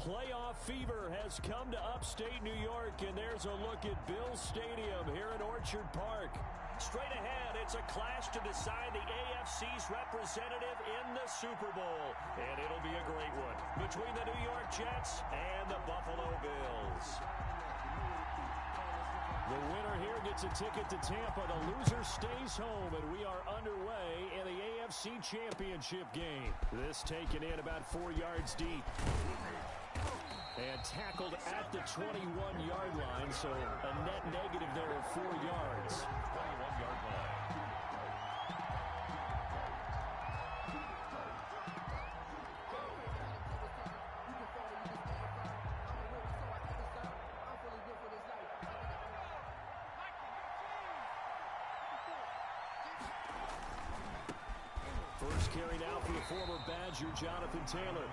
Playoff fever has come to upstate New York, and there's a look at Bills Stadium here in Orchard Park. Straight ahead, it's a clash to decide the AFC's representative in the Super Bowl. And it'll be a great one between the New York Jets and the Buffalo Bills. The winner here gets a ticket to Tampa. The loser stays home, and we are underway in the AFC Championship game. This taken in about 4 yards deep. And tackled at the 21-yard line, so a net negative there of 4 yards. 21-yard line. First carry now for the former Badger, Jonathan Taylor.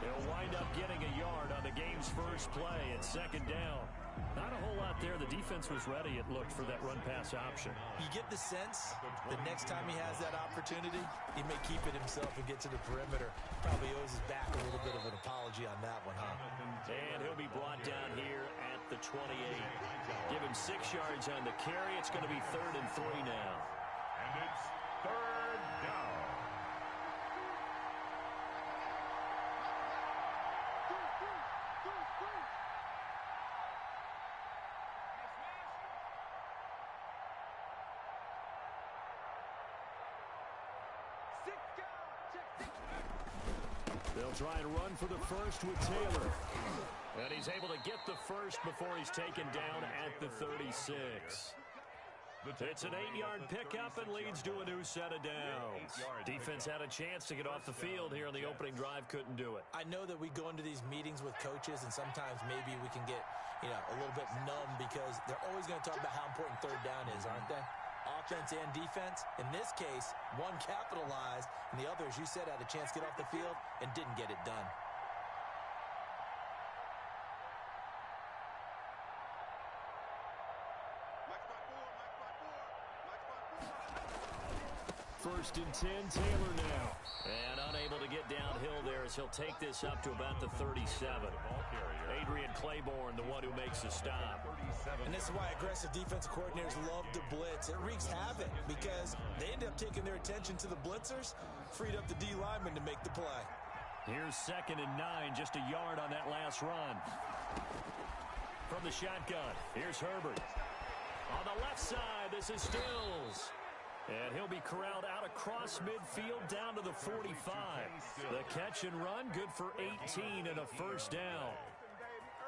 He'll wind up getting a yard on the game's first play at second down. Not a whole lot there. The defense was ready, it looked, for that run-pass option. You get the sense the next time he has that opportunity, he may keep it himself and get to the perimeter. Probably owes his back a little bit of an apology on that one, huh? And he'll be brought down here at the 28. Give him 6 yards on the carry. It's going to be 3rd and 3 now. And it's 3rd down. They'll try and run for the first with Taylor. And he's able to get the first before he's taken down at the 36. It's an 8-yard pickup and leads to a new set of downs. Defense had a chance to get off the field here in the opening drive, couldn't do it. I know that we go into these meetings with coaches, and sometimes maybe we can get, a little bit numb because they're always going to talk about how important 3rd down is, aren't they? Offense and defense. In this case, one capitalized, and the other, as you said, had a chance to get off the field and didn't get it done. First and 10, Taylor now. And unable to get downhill there as he'll take this up to about the 37. Adrian Claiborne, the one who makes the stop. And this is why aggressive defensive coordinators love to blitz. It wreaks havoc because they end up taking their attention to the blitzers, freed up the D lineman to make the play. Here's 2nd and 9, just a yard on that last run. From the shotgun, here's Herbert. On the left side, this is Stills. And he'll be corralled out across midfield down to the 45. The catch and run, good for 18 and a first down.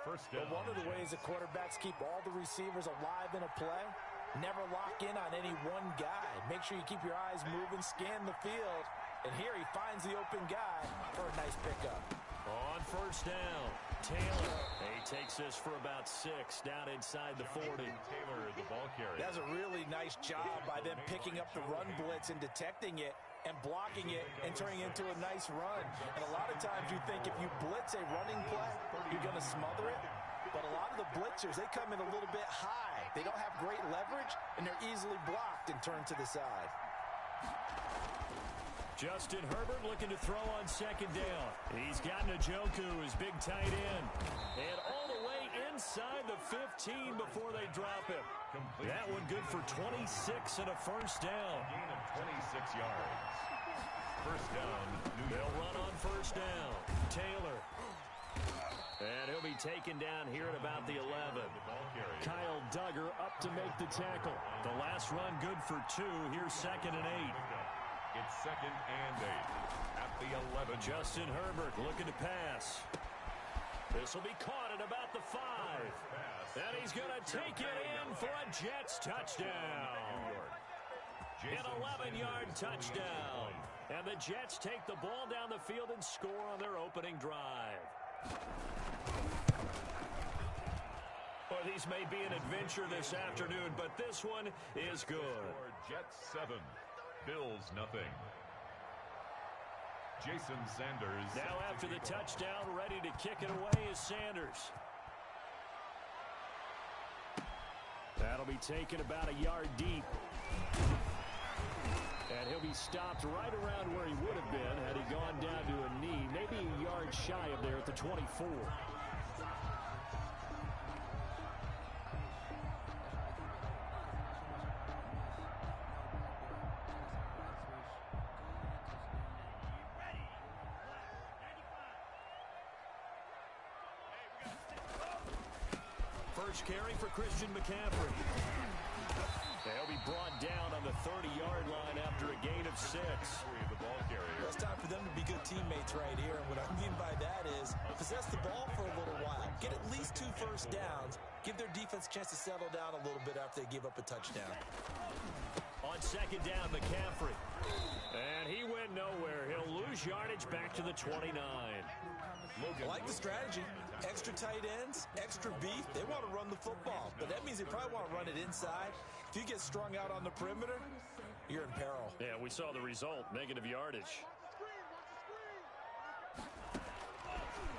But one of the ways that quarterbacks keep all the receivers alive in a play, never lock in on any one guy. Make sure you keep your eyes moving, scan the field. And here he finds the open guy for a nice pickup. On first down, Taylor. He takes this for about 6 down inside the 40. Taylor, the ball carrier. That's a really nice job by them picking up the run blitz and detecting it and blocking it and turning it into a nice run. And a lot of times you think if you blitz a running play, you're going to smother it. But a lot of the blitzers, they come in a little bit high. They don't have great leverage, and they're easily blocked and turned to the side. Justin Herbert looking to throw on 2nd down. He's got Njoku, his big tight end. And all the way inside the 15 before they drop him. That one good for 26 and a first down. Gain of 26 yards. First down. They'll run on first down. Taylor. And he'll be taken down here at about the 11. Kyle Duggar up to make the tackle. The last run good for 2. Here's 2nd and 8. It's 2nd and 8 at the 11. Justin Herbert looking to pass. This will be caught at about the 5. And he's going to take it in for a Jets touchdown. An 11-yard touchdown. And the Jets take the ball down the field and score on their opening drive. Well, these may be an adventure this afternoon, but this one is good. Jets 7. Bills nothing. Jason Sanders. Now after the touchdown, ready to kick it away is Sanders. That'll be taken about a yard deep. And he'll be stopped right around where he would have been had he gone down to a knee, maybe a yard shy of there at the 24. First carry for Christian McCaffrey. They'll be brought down on the 30-yard line after a gain of 6. It's time for them to be good teammates right here. And what I mean by that is possess the ball for a little while. Get at least 2 first downs. Give their defense a chance to settle down a little bit after they give up a touchdown. On second down, McCaffrey. And he went nowhere. He'll lose yardage back to the 29. I like the strategy. Extra tight ends, extra beef. They want to run the football, but that means they probably want to run it inside. If you get strung out on the perimeter, you're in peril. Yeah, we saw the result, negative yardage.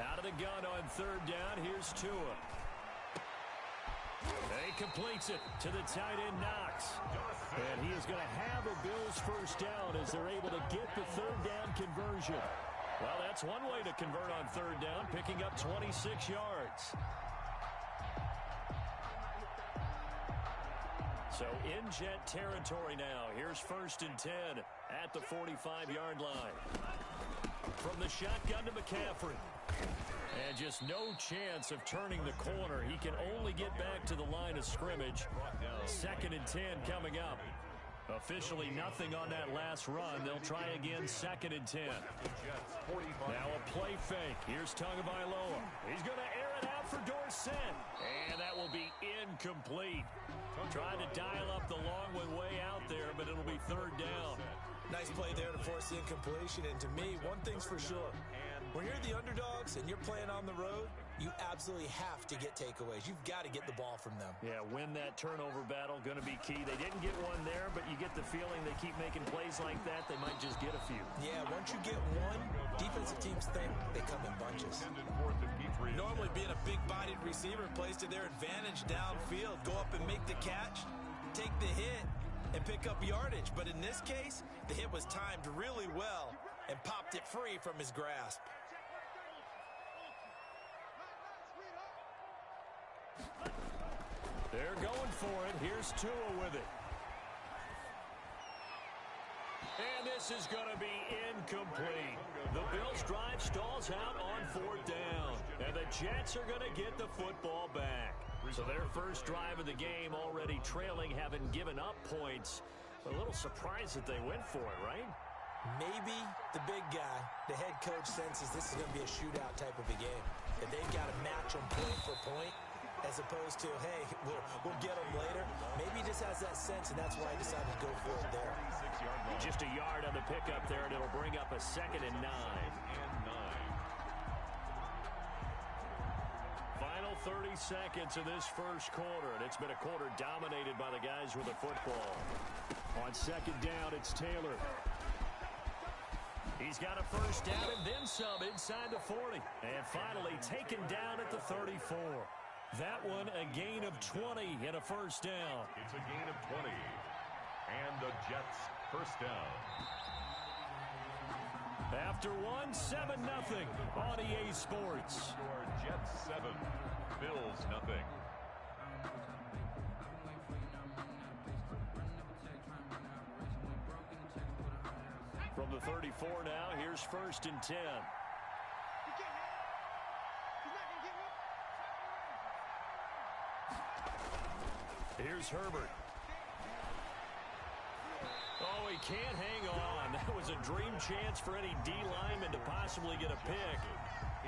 Out of the gun on third down, here's Tua. He completes it to the tight end, Knox. And he is going to have a Bills first down as they're able to get the third down conversion. Well, that's one way to convert on third down, picking up 26 yards. So in jet territory now. Here's first and 10 at the 45-yard line. From the shotgun to McCaffrey. And just no chance of turning the corner. He can only get back to the line of scrimmage. Second and 10 coming up. Officially nothing on that last run. They'll try again, second and 10. Now a play fake. Here's Tagovailoa. He's going to air it out for Dorsett. And that will be incomplete. Trying to dial up the long one way out there, but it'll be third down. Nice play there to force the incompletion. And to me, one thing's for sure. When you're the underdogs and you're playing on the road, you absolutely have to get takeaways. You've got to get the ball from them. Yeah, win that turnover battle, going to be key. They didn't get one there, but you get the feeling they keep making plays like that, they might just get a few. Yeah, once you get one, defensive teams think they come in bunches. Normally being a big-bodied receiver plays to their advantage downfield. Go up and make the catch, take the hit, and pick up yardage. But in this case, the hit was timed really well and popped it free from his grasp. They're going for it. Here's Tua with it. And this is going to be incomplete. The Bills drive stalls out on fourth down. And the Jets are going to get the football back. So their first drive of the game already trailing, having given up points. A little surprised that they went for it, right? Maybe the big guy, the head coach, senses this is going to be a shootout type of a game. That they've got to match them point for point, as opposed to, hey, we'll get them later. Maybe he just has that sense, and that's why he decided to go for it there. Just a yard on the pickup there, and it'll bring up a second and 9. Final 30 seconds of this first quarter, and it's been a quarter dominated by the guys with the football. On second down, it's Taylor. He's got a first down and then some inside the 40. And finally taken down at the 34. That one a gain of 20 and a first down. It's a gain of 20. And the Jets first down. After one, 7-0 on EA Sports. Score Jets 7, Bills nothing. From the 34 now, here's first and 10. Here's Herbert. Oh, he can't hang on. That was a dream chance for any D lineman to possibly get a pick.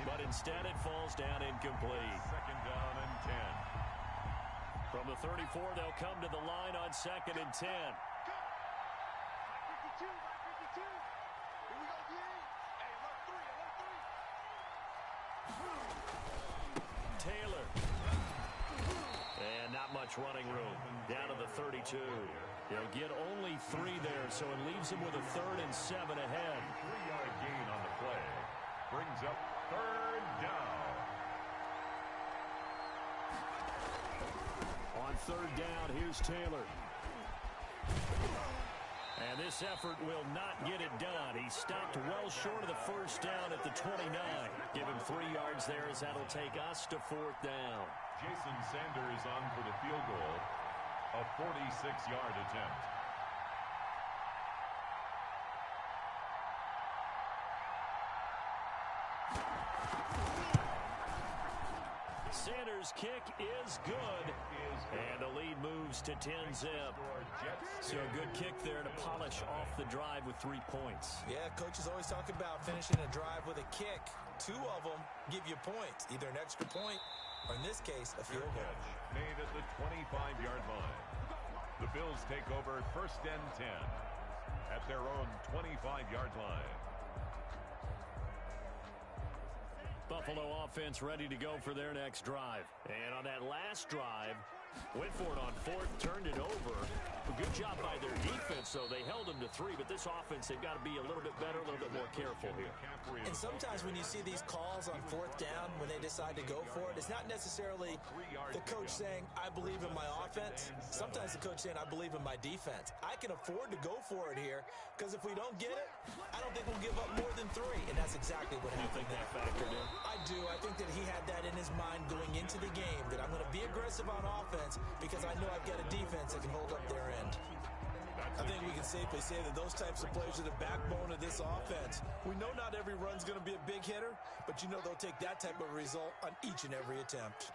But instead it falls down incomplete. Second down and 10. From the 34, they'll come to the line on second and 10. Taylor. And not much running room. Down to the 32. They'll get only 3 there, so it leaves them with a 3rd and 7 ahead. 3-yard gain on the play. Brings up third down. On third down, here's Taylor. And this effort will not get it done. He stopped well short of the first down at the 29. Give him 3 yards there as that'll take us to 4th down. Jason Sanders on for the field goal. A 46-yard attempt. Sanders' kick is good. And the lead moves to 10-zip. So a good kick there to polish off the drive with 3 points. Yeah, coaches always talk about finishing a drive with a kick. 2 of them give you points, either an extra point or, in this case, a field goal. Made at the 25-yard line. The Bills take over 1st and 10 at their own 25-yard line. Buffalo offense ready to go for their next drive. And on that last drive, went for it on 4th, turned it over. A good job by their defense, though. They held them to 3, but this offense, they've got to be a little bit better, a little bit more careful here. And sometimes when you see these calls on 4th down, when they decide to go for it, it's not necessarily the coach saying, I believe in my offense. Sometimes the coach saying, I believe in my defense. I can afford to go for it here, because if we don't get it, I don't think we'll give up more than 3. And that's exactly what happened. You think that factored in? I do. I think that he had that in his mind going into the game, that I'm going to be aggressive on offense because I know I've got a defense that can hold up their end. I think we can safely say that those types of players are the backbone of this offense. We know not every run's going to be a big hitter, but you know they'll take that type of result on each and every attempt.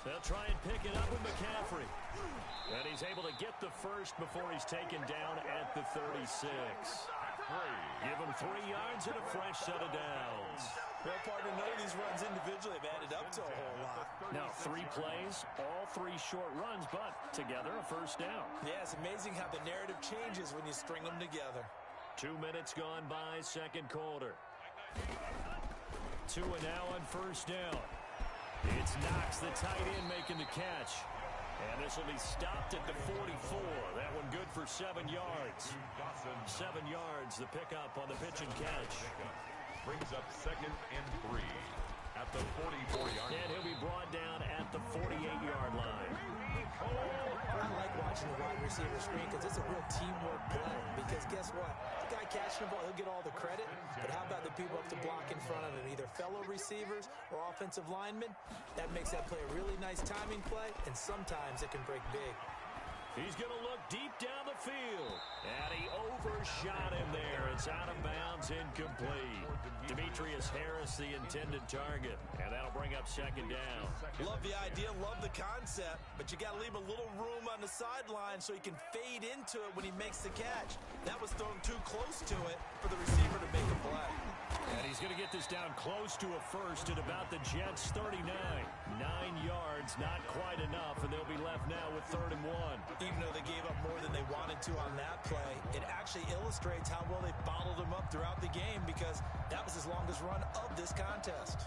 They'll try and pick it up with McCaffrey. And he's able to get the first before he's taken down at the 36. Give him 3 yards and a fresh set of downs. Well, partner, none of these runs individually have added up to a whole lot. Now, 3 plays, all 3 short runs, but together a first down. Yeah, it's amazing how the narrative changes when you string them together. 2 minutes gone by, 2nd quarter. 2 and now on 1st down. It's Knox, the tight end, making the catch. And this will be stopped at the 44. That one good for 7 yards. 7 yards, the pickup on the pitch and catch. Brings up 2nd and 3 at the 44-yard line. And he'll be brought down at the 48-yard line. I like watching the wide receiver screen because it's a real teamwork play. Because guess what? The guy catching the ball, he'll get all the credit. But how about the people up to block in front of him? Either fellow receivers or offensive linemen. That makes that play a really nice timing play, and sometimes it can break big. He's going to look deep down the field. And he overshot him there. It's out of bounds, incomplete. Demetrius Harris, the intended target. And that'll bring up 2nd down. Love the idea, love the concept, but you got to leave a little room on the sideline so he can fade into it when he makes the catch. That was thrown too close to it for the receiver to make a play. And he's going to get this down close to a first at about the Jets' 39. 9 yards, not quite enough, and they'll be left now with 3rd and 1. Even though they gave up more than they wanted to on that play, it actually illustrates how well they bottled him up throughout the game because that was his longest run of this contest.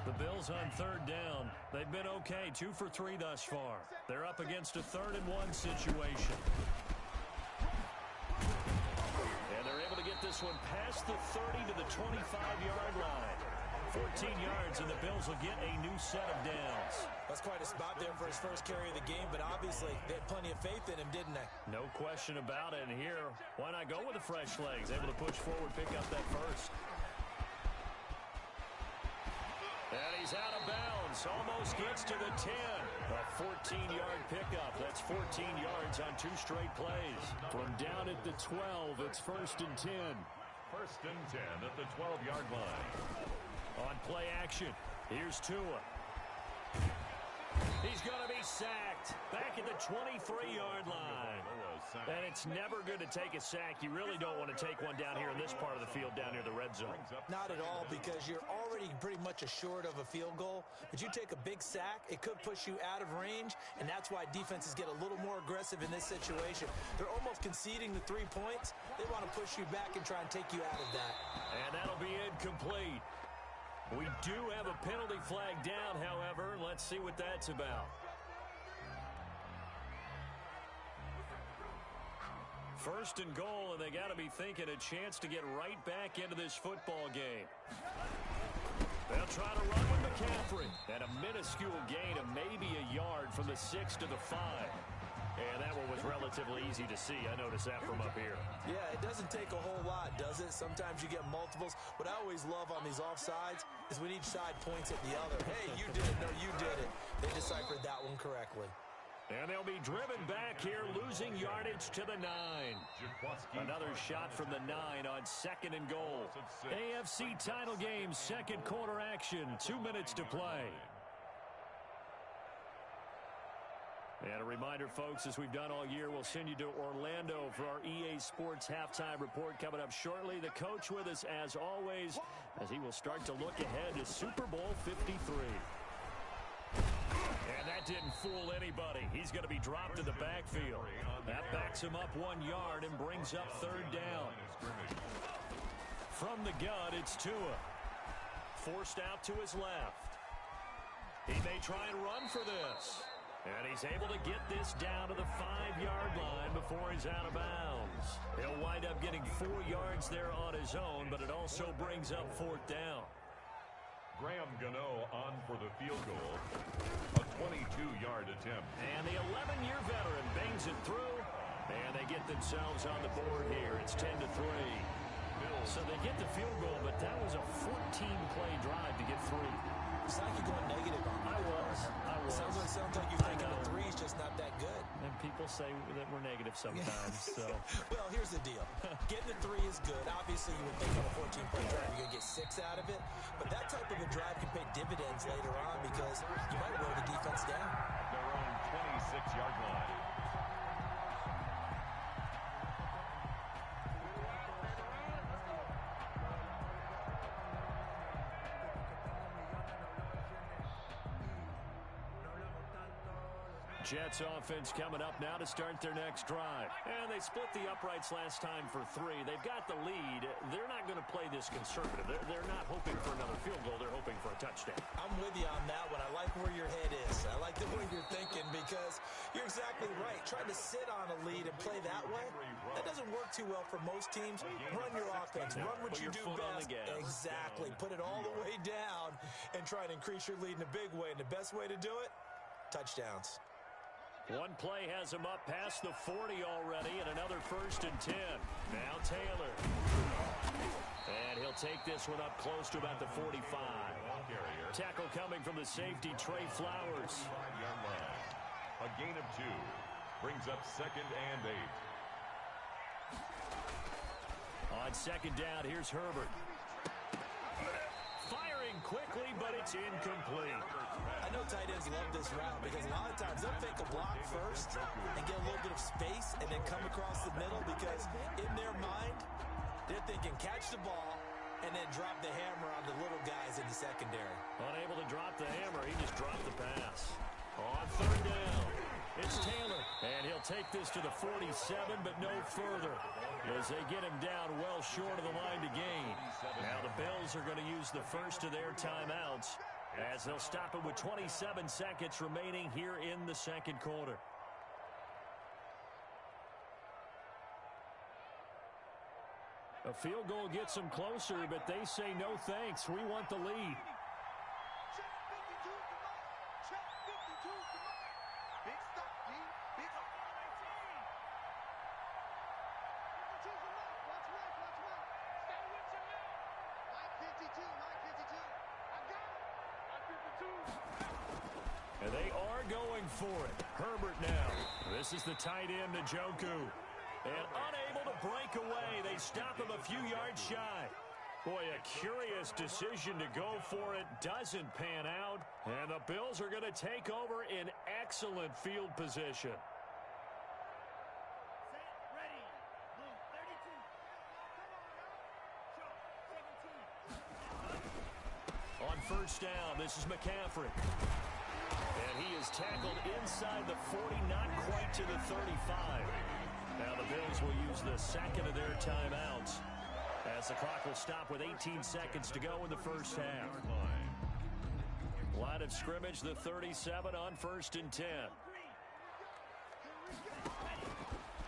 The Bills on 3rd down. They've been okay, 2 for 3 thus far. They're up against a 3rd and 1 situation. And they're able to get this one past the 30 to the 25-yard line. 14 yards, and the Bills will get a new set of downs. That's quite a spot there for his first carry of the game, but obviously they had plenty of faith in him, didn't they? No question about it. And here, why not go with the fresh legs? Able to push forward, pick up that first. And he's out of bounds. Almost gets to the 10. A 14-yard pickup. That's 14 yards on 2 straight plays. From down at the 12, it's 1st and 10. 1st and 10 at the 12-yard line. On play action, here's Tua. He's going to be sacked back at the 23-yard line. And it's never good to take a sack. You really don't want to take one down here in this part of the field, down near the red zone. Not at all, because you're already pretty much assured of a field goal. But you take a big sack, it could push you out of range, and that's why defenses get a little more aggressive in this situation. They're almost conceding the 3 points. They want to push you back and try and take you out of that. And that'll be incomplete. We do have a penalty flag down, however. Let's see what that's about. First and goal, and they got to be thinking a chance to get right back into this football game. They'll try to run with McCaffrey. And a minuscule gain of maybe a yard from the 6 to the 5. And that one was relatively easy to see. I noticed that from up here. Yeah, it doesn't take a whole lot, does it? Sometimes you get multiples. What I always love on these offsides is when each side points at the other. Hey, you did it. No, you did it. They deciphered that one correctly. And they'll be driven back here, losing yardage to the 9. Another shot from the 9 on 2nd and goal. AFC title game, second quarter action, 2 minutes to play. And a reminder, folks, as we've done all year, we'll send you to Orlando for our EA Sports halftime report coming up shortly. The coach with us, as always, as he will start to look ahead to Super Bowl 53. And that didn't fool anybody. He's going to be dropped to the backfield. That backs him up 1 yard and brings up 3rd down. From the gun, it's Tua. Forced out to his left. He may try and run for this. And he's able to get this down to the 5-yard line before he's out of bounds. He'll wind up getting 4 yards there on his own, but it also brings up 4th down. Graham Gano on for the field goal. A 22-yard attempt. And the 11-year veteran bangs it through. And they get themselves on the board here. It's 10-3. So they get the field goal, but that was a 14-play drive to get 3. It's like you're going negative on me. I was. Sounds like you're thinking the 3 is just not that good. And people say that we're negative sometimes. So. Well, here's the deal. Getting the 3 is good. Obviously, you would think on a 14-play drive you're going to get 6 out of it. But that type of a drive can pay dividends later on because you might wear the defense down. Their own 26-yard line. Jets offense coming up now to start their next drive. And they split the uprights last time for 3. They've got the lead. They're not going to play this conservative. They're not hoping for another field goal. They're hoping for a touchdown. I'm with you on that one. I like where your head is. I like the way you're thinking because you're exactly right. Trying to sit on a lead and play that way, that doesn't work too well for most teams. Run your offense. Run what you do best. Exactly. Put it all the way down and try to increase your lead in a big way. And the best way to do it, touchdowns. One play has him up past the 40 already, and another 1st and 10. Now Taylor. And he'll take this one up close to about the 45. Tackle coming from the safety, Trey Flowers. A gain of 2. Brings up 2nd and 8. On 2nd down, here's Herbert. Firing quickly, but it's incomplete. I know tight ends love this route because a lot of times they'll fake a block first and get a little bit of space and then come across the middle because in their mind, they're thinking catch the ball and then drop the hammer on the little guys in the secondary. Unable to drop the hammer, he just dropped the pass. On 3rd down, it's Taylor. And he'll take this to the 47, but no further as they get him down well short of the line to gain. Now the Bills are going to use the first of their timeouts as they'll stop it with 27 seconds remaining here in the second quarter. A field goal gets them closer, but they say no thanks. We want the lead. And they are going for it. Herbert now. This is the tight end, Njoku. And unable to break away. They stop him a few yards shy. Boy, a curious decision to go for it. Doesn't pan out. And the Bills are going to take over in excellent field position. On 1st down, this is McCaffrey. And he is tackled inside the 40, not quite to the 35. Now the Bills will use the second of their timeouts as the clock will stop with 18 seconds to go in the first half. Line of scrimmage, the 37 on 1st and 10.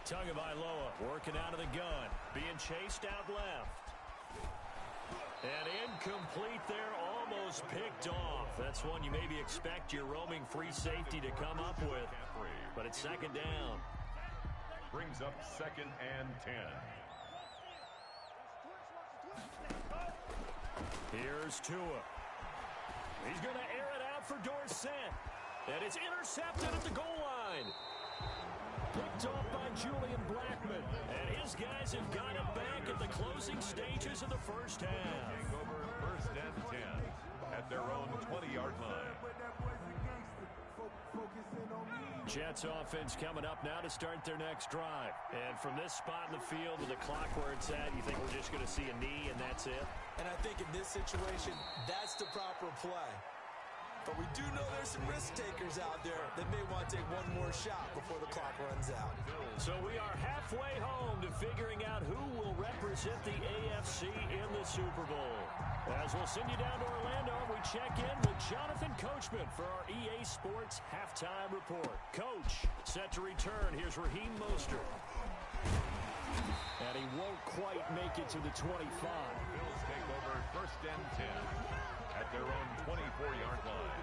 Tagovailoa working out of the gun, being chased out left. And incomplete there all almost picked off. That's one you maybe expect your roaming free safety to come up with. But it's second down. Brings up 2nd and 10. Here's Tua. He's going to air it out for Dorsett. And it's intercepted at the goal line. Picked off by Julian Blackmon. And his guys have got it back at the closing stages of the first half. Taking over 1st and 10 at their own 20-yard line. Jets offense coming up now to start their next drive. And from this spot in the field with the clock where it's at, you think we're just going to see a knee and that's it? And I think in this situation, that's the proper play. But we do know there's some risk takers out there that may want to take one more shot before the clock runs out. So we are halfway home to figuring out who will represent the AFC in the Super Bowl. As we'll send you down to Orlando, we check in with Jonathan Coachman for our EA Sports Halftime Report. Coach, set to return. Here's Raheem Mostert. And he won't quite make it to the 25. Bills take over 1st and 10 at their own 24-yard line.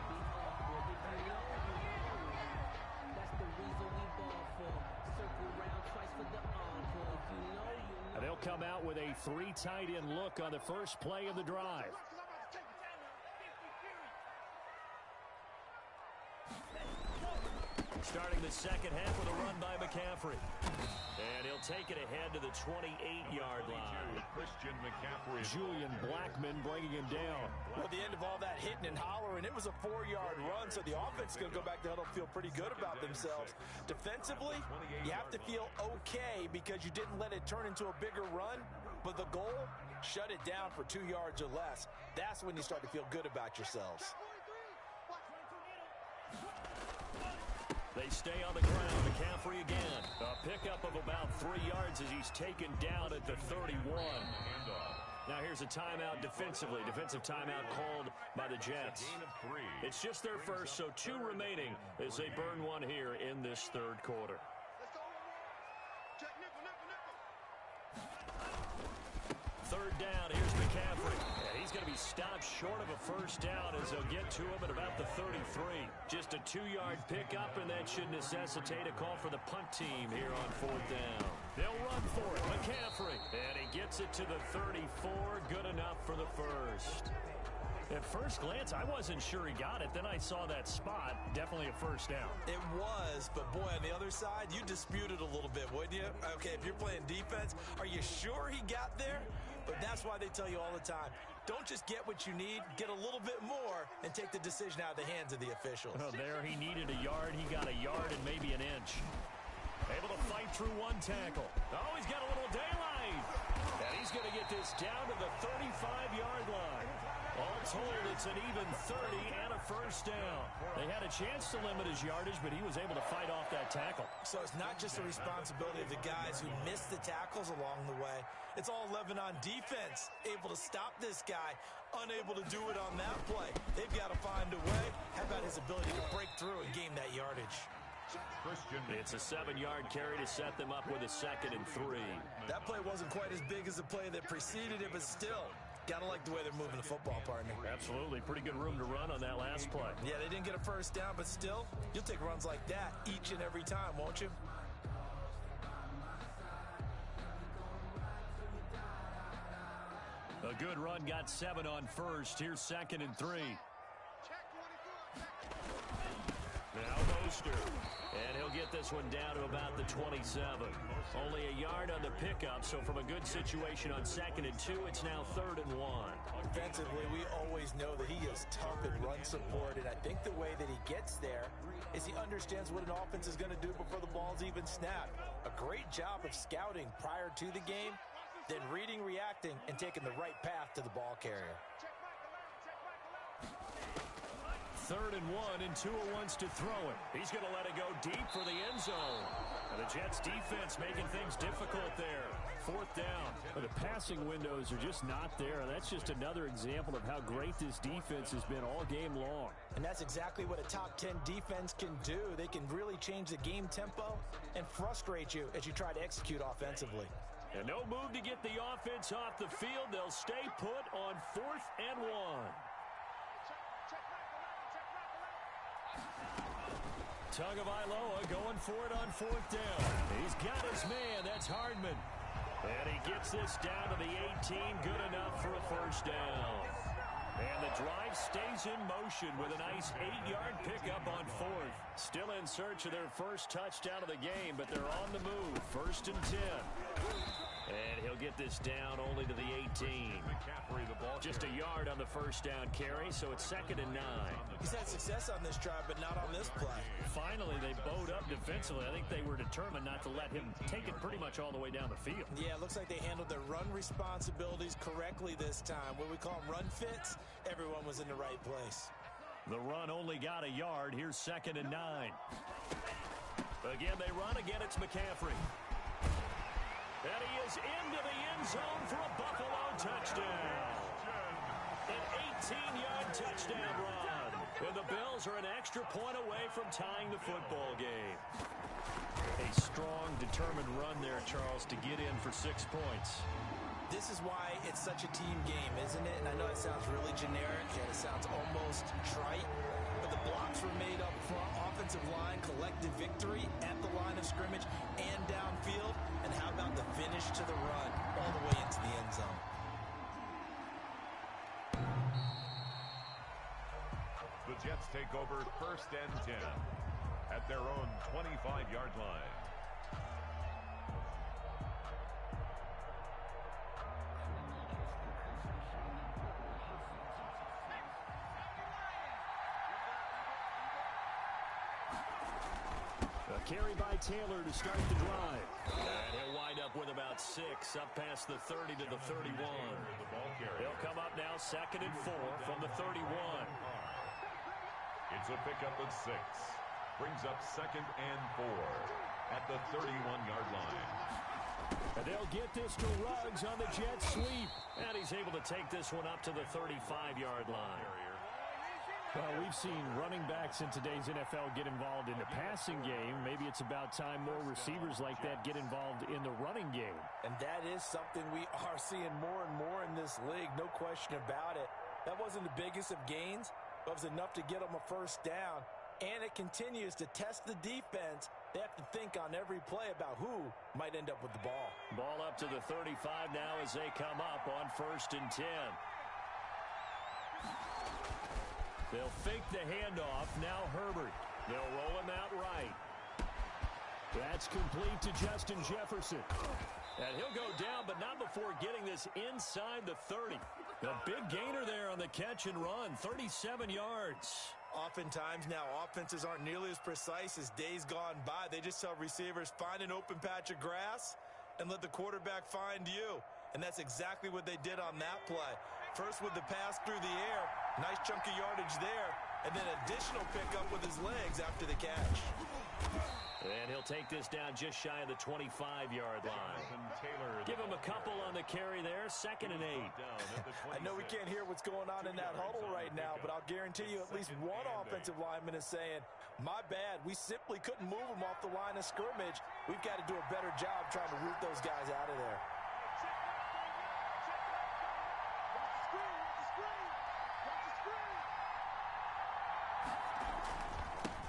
And they'll come out with a 3 tight end look on the first play of the drive. Starting the second half with a run by McCaffrey. And he'll take it ahead to the 28-yard line. Christian McCaffrey. Julian Blackmon bringing him down. Well, at the end of all that hitting and hollering, it was a 4-yard run, so the offense is going to go back to huddle, feel pretty good about themselves. Defensively, you have to feel okay because you didn't let it turn into a bigger run, but the goal, shut it down for 2 yards or less. That's when you start to feel good about yourselves. They stay on the ground. McCaffrey again. A pickup of about 3 yards as he's taken down at the 31. Now here's a timeout defensively. Defensive timeout called by the Jets. It's just their first, so 2 remaining as they burn one here in this third quarter. Third down, here's McCaffrey. And he's going to be stopped short of a first down as they'll get to him at about the 33. Just a 2-yard pickup, and that should necessitate a call for the punt team here on 4th down. They'll run for it. McCaffrey. And he gets it to the 34. Good enough for the first. At first glance, I wasn't sure he got it. Then I saw that spot. Definitely a first down. It was, but boy, on the other side, you disputed a little bit, wouldn't you? Okay, if you're playing defense, are you sure he got there? But that's why they tell you all the time, don't just get what you need, get a little bit more, and take the decision out of the hands of the officials. Oh, there he needed a yard. He got a yard and maybe an inch. Able to fight through one tackle. Oh, he's got a little daylight. And he's going to get this down to the 35-yard line. All told, it's an even 30 and a first down. They had a chance to limit his yardage, but he was able to fight off that tackle. So it's not just the responsibility of the guys who missed the tackles along the way. It's all 11 on defense, able to stop this guy, unable to do it on that play. They've got to find a way. How about his ability to break through and gain that yardage? It's a 7-yard carry to set them up with a 2nd and 3. That play wasn't quite as big as the play that preceded it, but still, gotta like the way they're moving the football, partner. Absolutely. Pretty good room to run on that last play. Yeah, they didn't get a first down, but still, you'll take runs like that each and every time, won't you? A good run, got 7 on first. Here's 2nd and 3. Now Mostert. And he'll get this one down to about the 27. Only a yard on the pickup, so from a good situation on 2nd and 2, it's now 3rd and 1. Defensively, we always know that he is tough in run support, and I think the way that he gets there is he understands what an offense is going to do before the ball's even snapped. A great job of scouting prior to the game, then reading, reacting, and taking the right path to the ball carrier. 3rd and 1, and Tua wants to throw it. He's going to let it go deep for the end zone. And the Jets defense making things difficult there. 4th down. The passing windows are just not there. That's just another example of how great this defense has been all game long. And that's exactly what a top 10 defense can do. They can really change the game tempo and frustrate you as you try to execute offensively. And no move to get the offense off the field. They'll stay put on 4th and 1. Tagovailoa going for it on 4th down. He's got his man. That's Hardman. And he gets this down to the 18. Good enough for a first down. And the drive stays in motion with a nice 8-yard pickup on 4th. Still in search of their first touchdown of the game, but they're on the move. 1st and 10. And he'll get this down only to the 18. Just a yard on the first down carry, so it's 2nd and 9. He's had success on this drive, but not on this play. Finally, they bowed up defensively. I think they were determined not to let him take it pretty much all the way down the field. Yeah, it looks like they handled their run responsibilities correctly this time. What we call run fits, everyone was in the right place. The run only got a yard. Here's 2nd and 9. Again, they run. Again, it's McCaffrey. And he is into the end zone for a Buffalo touchdown. An 18-yard touchdown run. And the Bills are an extra point away from tying the football game. A strong, determined run there, Charles, to get in for 6 points. This is why it's such a team game, isn't it? And I know it sounds really generic and it sounds almost trite, but the blocks were made up front, offensive line, collective victory at the line of scrimmage and downfield. And how about the finish to the run all the way into the end zone? The Jets take over 1st and 10 at their own 25-yard line. Carry by Taylor to start the drive. And he'll wind up with about 6, up past the 30 to the 31. He'll come up now 2nd and 4 from the 31. It's a pickup of 6. Brings up 2nd and 4 at the 31-yard line. And they'll get this to Ruggs on the jet sweep. And he's able to take this one up to the 35-yard line. Well, we've seen running backs in today's NFL get involved in the passing game. Maybe it's about time more receivers like that get involved in the running game. And that is something we are seeing more and more in this league, no question about it. That wasn't the biggest of gains, but it was enough to get them a first down. And it continues to test the defense. They have to think on every play about who might end up with the ball. Ball up to the 35 now as they come up on 1st and 10. They'll fake the handoff. Now Herbert. They'll roll him out right. That's complete to Justin Jefferson. And he'll go down, but not before getting this inside the 30. The big gainer there on the catch and run, 37 yards. Oftentimes now, offenses aren't nearly as precise as days gone by. They just tell receivers, find an open patch of grass and let the quarterback find you. And that's exactly what they did on that play. First with the pass through the air, nice chunk of yardage there, and then additional pickup with his legs after the catch. And he'll take this down just shy of the 25-yard line. Give him a couple on the carry there, 2nd and 8. I know we can't hear what's going on in that huddle right now, but I'll guarantee you at least one offensive lineman is saying, my bad, we simply couldn't move him off the line of scrimmage. We've got to do a better job trying to root those guys out of there.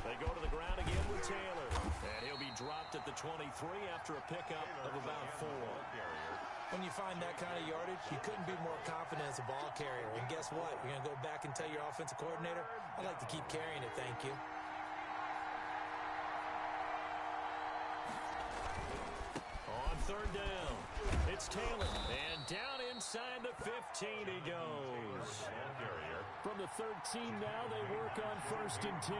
They go to the ground again with Taylor. And he'll be dropped at the 23 after a pickup of about 4. When you find that kind of yardage, you couldn't be more confident as a ball carrier. And guess what? You're going to go back and tell your offensive coordinator, I'd like to keep carrying it, thank you. On 3rd down, it's Taylor. And down inside the 15 he goes. From the 13 now, they work on 1st and 10.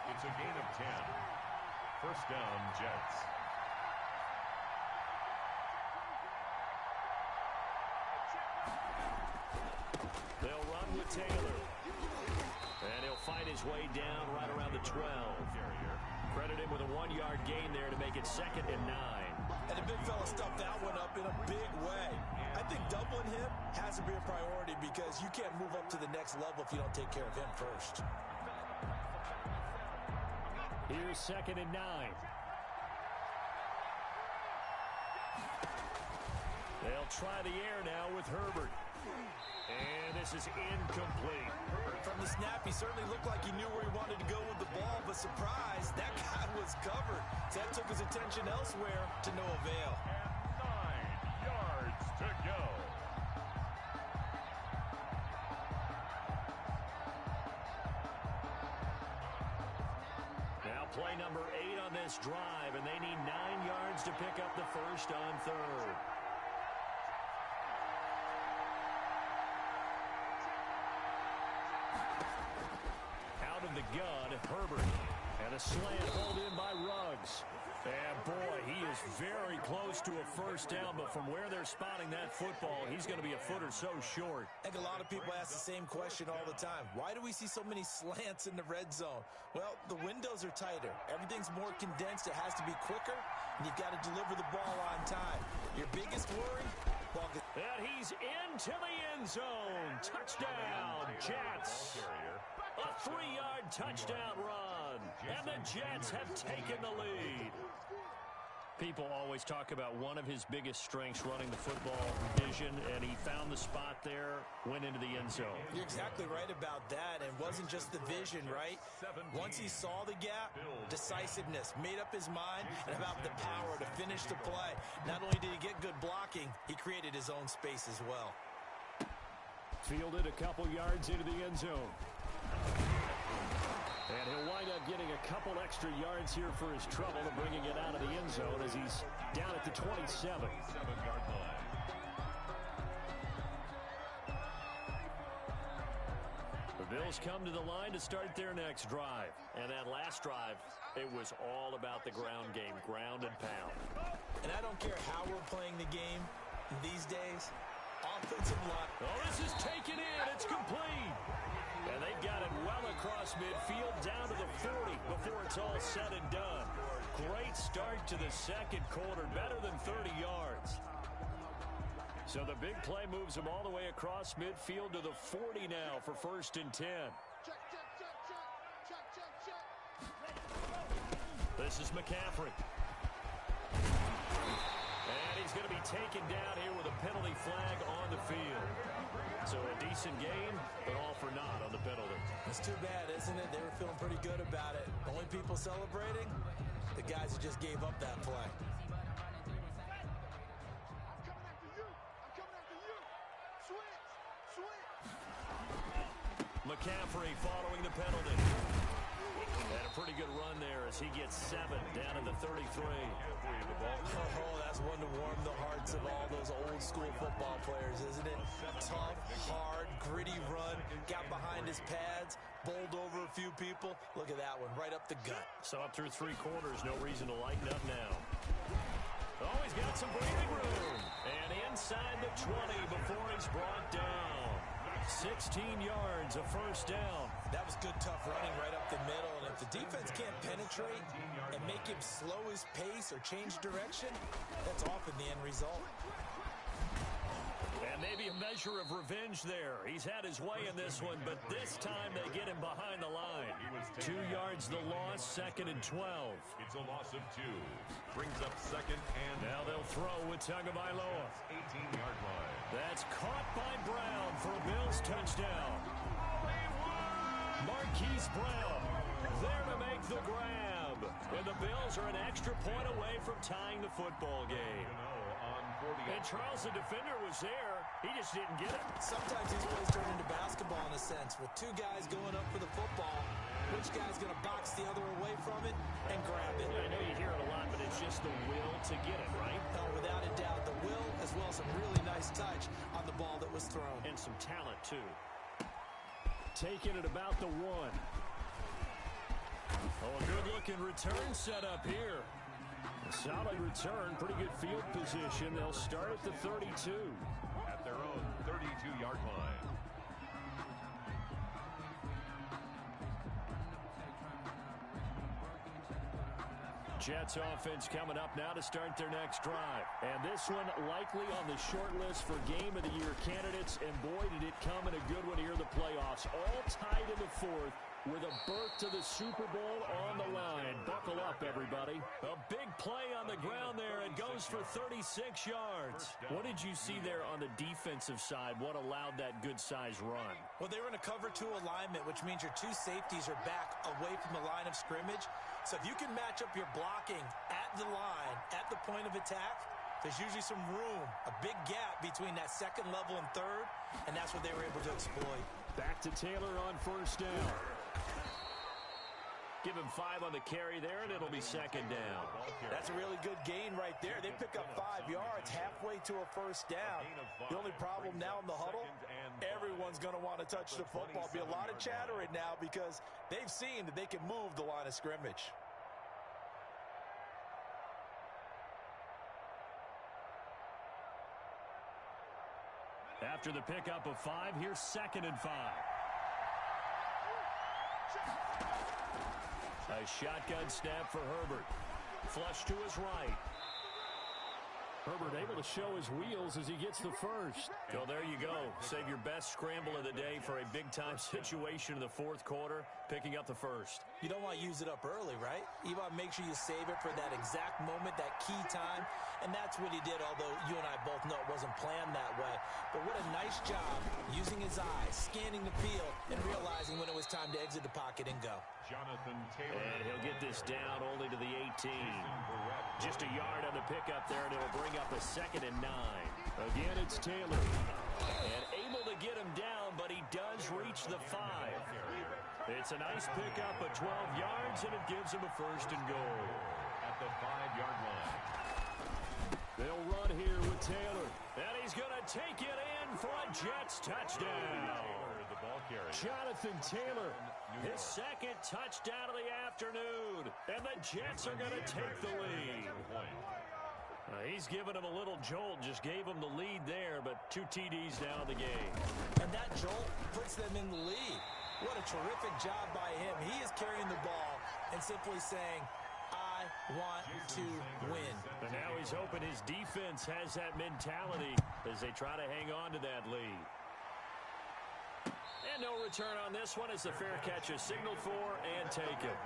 It's a gain of 10. First down, Jets. They'll run with Taylor. And he'll fight his way down right around the 12. Credit him with a 1-yard gain there to make it 2nd and 9. And the big fella stuffed that one up in a big way. I think doubling him has to be a priority because you can't move up to the next level if you don't take care of him first. Here's 2nd and 9. They'll try the air now with Herbert. And this is incomplete. From the snap, he certainly looked like he knew where he wanted to go with the ball, but surprise, was covered. So that took his attention elsewhere to no avail. And 9 yards to go. Now play number 8 on this drive, and they need 9 yards to pick up the first on third. Out of the gun, Herbert. And a slant pulled in by Ruggs. And boy, he is very close to a first down, but from where they're spotting that football, he's going to be a foot or so short. I think a lot of people ask the same question all the time. Why do we see so many slants in the red zone? Well, the windows are tighter. Everything's more condensed. It has to be quicker, and you've got to deliver the ball on time. Your biggest worry? Well, and he's into the end zone. Touchdown, Jets. A 3-yard touchdown run. And the Jets have taken the lead. People always talk about one of his biggest strengths running the football, vision, and he found the spot there, went into the end zone. You're exactly right about that. It wasn't just the vision, right? Once he saw the gap, decisiveness, made up his mind, and about the power to finish the play. Not only did he get good blocking, he created his own space as well. Fielded a couple yards into the end zone. And he'll wind up getting a couple extra yards here for his trouble and bringing it out of the end zone as he's down at the 27. 27-yard line. The Bills come to the line to start their next drive. And that last drive, it was all about the ground game, ground and pound. And I don't care how we're playing the game these days. Offensive line. Oh, this is taken in. It's complete. And they've got it well across midfield down to the 40 before it's all said and done. Great start to the second quarter, better than 30 yards. So the big play moves him all the way across midfield to the 40 now for 1st and 10. This is McCaffrey. And he's going to be taken down here with a penalty flag on the field. So a decent game, but all for naught on the penalty. It's too bad, isn't it? They were feeling pretty good about it. Only people celebrating, the guys who just gave up that play. McCaffrey following the penalty. And a pretty good run there as he gets 7 down to the 33. Oh, that's one to warm the hearts of all those old school football players, isn't it? Tough, hard, gritty run, got behind his pads, bowled over a few people. Look at that one, right up the gut. So up through 3 quarters, no reason to lighten up now. Oh, he's got some breathing room. And inside the 20 before he's brought down. 16 yards, a first down. That was good, tough running right up the middle. And if the defense can't penetrate and make him slow his pace or change direction, that's often the end result. And maybe a measure of revenge there. He's had his way in this one, but this time they get him behind the line. 2 yards the loss, 2nd and 12. It's a loss of 2. Brings up 2nd and... Now they'll throw with Tagovailoa. 18-yard line. That's caught by Brown for a Bills touchdown. Marquise Brown there to make the grab. And the Bills are an extra point away from tying the football game. And Charles, the defender, was there. He just didn't get it. Sometimes these plays turn into basketball in a sense. With 2 guys going up for the football, which guy's going to box the other away from it and grab it? I know you hear it a lot, but it's just the will to get it, right? Oh, without a doubt, the will as well as some really nice touch on the ball that was thrown. And some talent, too. Taking it about the 1. Oh, a good-looking return set up here. A solid return, pretty good field position. They'll start at the 32. At their own 32-yard line. Jets offense coming up now to start their next drive. And this one likely on the short list for Game of the Year candidates. And boy, did it come in a good one here in the playoffs. All tied in the 4th. with a berth to the Super Bowl on the line. Buckle up, everybody. A big play on the ground there. It goes for 36 yards. What did you see there on the defensive side? What allowed that good-sized run? Well, they were in a cover 2 alignment, which means your 2 safeties are back away from the line of scrimmage. So if you can match up your blocking at the line, at the point of attack, there's usually some room, a big gap between that second level and third, and that's what they were able to exploit. Back to Taylor on first down. Give him 5 on the carry there, and it'll be second down. That's a really good gain right there. They pick up 5 yards halfway to a first down. The only problem now in the huddle, everyone's going to want to touch the football. Be a lot of chattering now because they've seen that they can move the line of scrimmage. After the pickup of 5, here's second and 5. A shotgun snap for Herbert. Flush to his right. Herbert able to show his wheels as he gets the first. So there you go. Save your best scramble of the day for a big-time situation in the fourth quarter, picking up the first. You don't want to use it up early, right? You want to make sure you save it for that exact moment, that key time. And that's what he did, although you and I both know it wasn't planned that way. But what a nice job using his eyes, scanning the field, and realizing when it was time to exit the pocket and go. Jonathan Taylor. And he'll get this down only to the 18. Just a yard on the pickup there, and it'll bring up a second and 9. Again, it's Taylor. And able to get him down, but he does reach the 5. It's a nice pickup of 12 yards, and it gives him a first and goal. At the 5-yard line. They'll run here with Taylor. And he's going to take it in for a Jets touchdown. The ball carrier. Jonathan Taylor, his second touchdown of the afternoon. And the Jets are going to take the lead. He's given him a little jolt, just gave him the lead there, but 2 TDs now in the game. And that jolt puts them in the lead. What a terrific job by him. He is carrying the ball and simply saying, I want to win. And now he's hoping his defense has that mentality as they try to hang on to that lead. And no return on this one as the fair catch is signaled for and taken.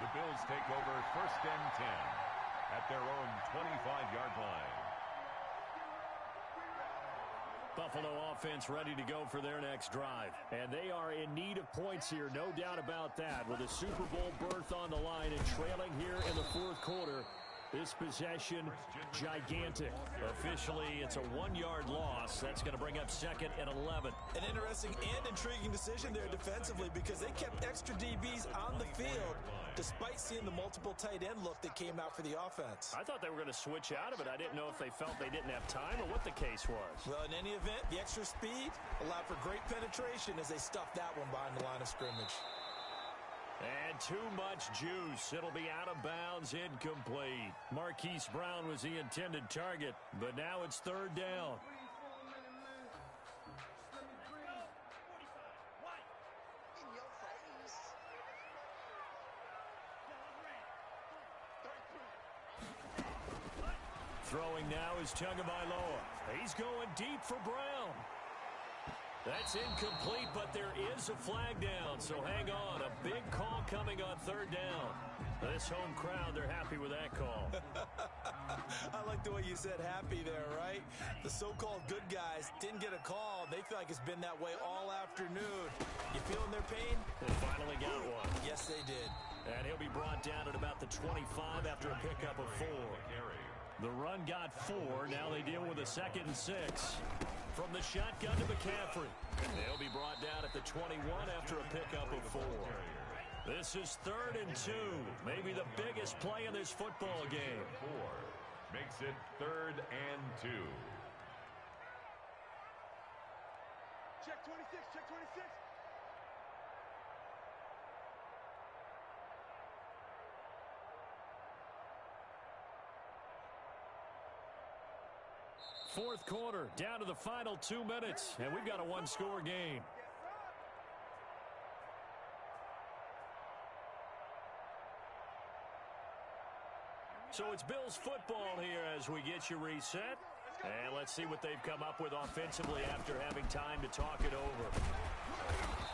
The Bills take over first and 10 at their own 25-yard line. Buffalo offense ready to go for their next drive. And they are in need of points here, no doubt about that. With a Super Bowl berth on the line and trailing here in the fourth quarter. This possession, gigantic. Officially, it's a 1-yard loss. That's going to bring up second and 11. An interesting and intriguing decision there defensively because they kept extra DBs on the field despite seeing the multiple tight end look that came out for the offense. I thought they were going to switch out of it. I didn't know if they felt they didn't have time or what the case was. Well, in any event, the extra speed allowed for great penetration as they stuffed that one behind the line of scrimmage. And too much juice. It'll be out of bounds, incomplete. Marquise Brown was the intended target, but now it's third down. Throwing now is Tagovailoa. He's going deep for Brown. That's incomplete, but there is a flag down, so hang on. A big call coming on third down. This home crowd, they're happy with that call. I like the way you said happy there, right? The so-called good guys didn't get a call. They feel like it's been that way all afternoon. You feeling their pain? They finally got one. Yes, they did. And he'll be brought down at about the 25 after a pickup of 4. The run got 4. Now they deal with a 2nd and 6. From the shotgun to McCaffrey. They'll be brought down at the 21 after a pickup of 4. This is 3rd and 2. Maybe the biggest play in this football game. 4 makes it 3rd and 2. Check 26, check 26. Fourth quarter, down to the final 2 minutes, and we've got a 1-score game. So it's Bills football here as we get you reset. And let's see what they've come up with offensively after having time to talk it over.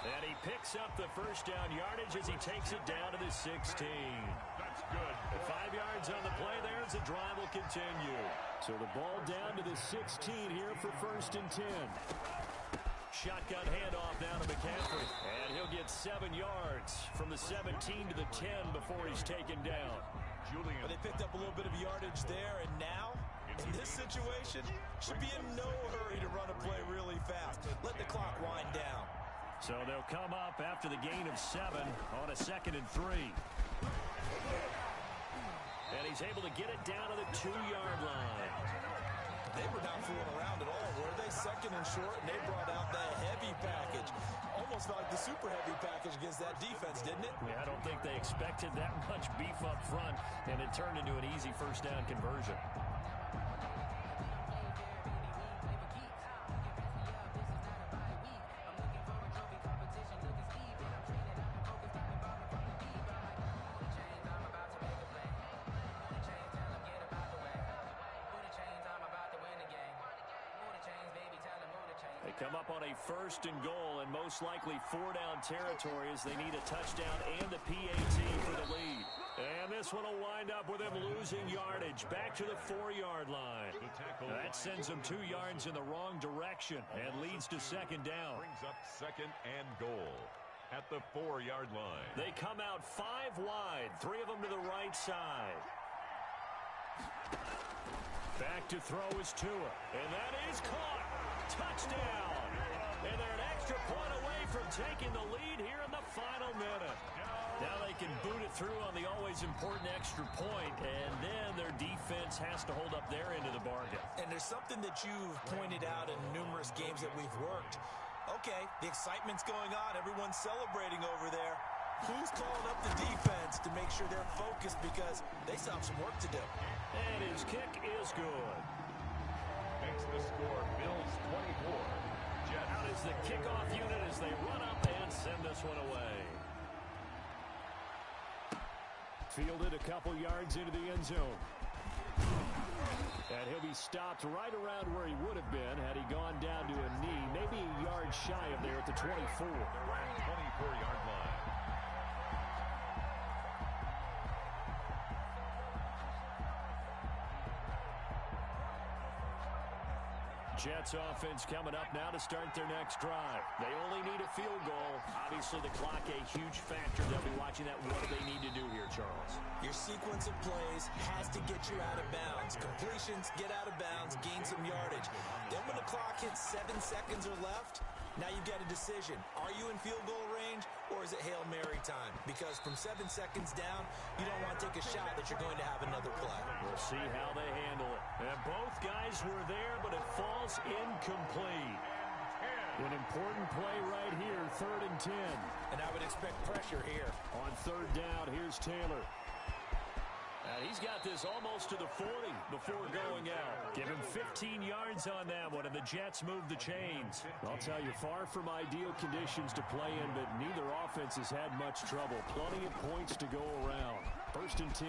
And he picks up the first down yardage as he takes it down to the 16. That's good. 5 yards on the play there as the drive will continue. So the ball down to the 16 here for 1st and 10. Shotgun handoff now to McCaffrey. And he'll get 7 yards from the 17 to the 10 before he's taken down. Julian. But they picked up a little bit of yardage there, and now, in this situation, should be in no hurry to run a play really fast. Let the clock wind down. So they'll come up after the gain of 7 on a 2nd and 3. And he's able to get it down to the 2-yard line. They were not fooling around at all, were they? 2nd and short, and they brought out the heavy package. Almost like the super heavy package against that defense, didn't it? Yeah, I don't think they expected that much beef up front, and it turned into an easy 1st down conversion. Come up on a 1st and goal, and most likely 4-down territory as they need a touchdown and the PAT for the lead. And this one will wind up with them losing yardage back to the 4-yard line. That sends them 2 yards in the wrong direction and leads to 2nd down. Brings up 2nd and goal at the 4-yard line. They come out 5 wide, 3 of them to the right side. Back to throw is Tua, and that is caught. Touchdown! And they're an extra point away from taking the lead here in the final minute. Now they can boot it through on the always important extra point, and then their defense has to hold up their end of the bargain. And there's something that you've pointed out in numerous games that we've worked. Okay, the excitement's going on. Everyone's celebrating over there. Who's calling up the defense to make sure they're focused because they still have some work to do? And his kick is good. Makes the score Bills 24. Jets. Out is the kickoff unit as they run up and send this one away. Fielded a couple yards into the end zone. And he'll be stopped right around where he would have been had he gone down to a knee, maybe a yard shy of there at the 24. Around 24-yard line. Jets offense coming up now to start their next drive. They only need a field goal. Obviously, the clock a huge factor. They'll be watching that. What do they need to do here, Charles? Your sequence of plays has to get you out of bounds. Completions, get out of bounds, gain some yardage. Then when the clock hits 7 seconds or left, now you've got a decision. Are you in field goal range, or is it Hail Mary time? Because from 7 seconds down, you don't want to take a shot that you're going to have another play. We'll see how they handle it. And both guys were there, but it falls incomplete. An important play right here, 3rd and 10. And I would expect pressure here. On 3rd down, here's Taylor. And he's got this almost to the 40 before going out. Give him 15 yards on that one, and the Jets move the chains. I'll tell you, far from ideal conditions to play in, but neither offense has had much trouble. Plenty of points to go around. 1st and 10.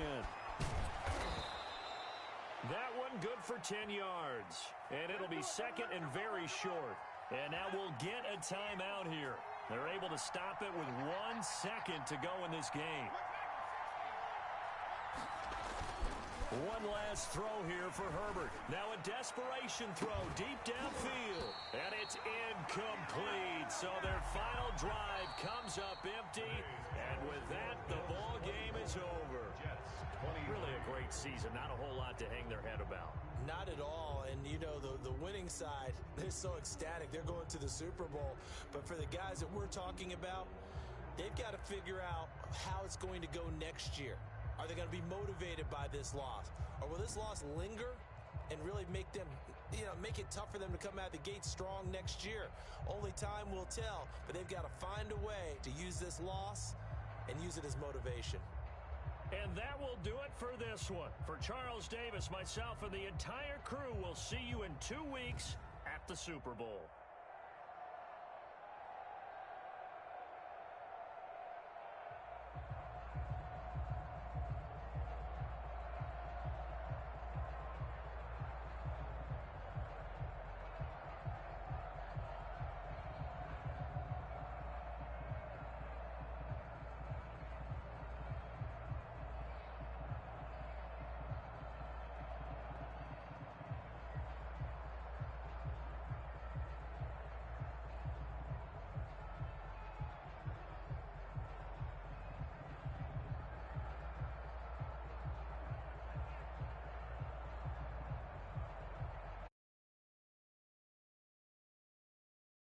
That one good for 10 yards. And it'll be 2nd and very short. And now we'll get a timeout here. They're able to stop it with 1 second to go in this game. One last throw here for Herbert. Now a desperation throw deep downfield. And it's incomplete. So their final drive comes up empty. And with that, the ball game is over. Really a great season. Not a whole lot to hang their head about. Not at all. And, you know, the winning side, they're so ecstatic. They're going to the Super Bowl. But for the guys that we're talking about, they've got to figure out how it's going to go next year. Are they going to be motivated by this loss? Or will this loss linger and really make them, make it tough for them to come out the gate strong next year? Only time will tell, but they've got to find a way to use this loss and use it as motivation. And that will do it for this one. For Charles Davis, myself, and the entire crew, we'll see you in 2 weeks at the Super Bowl.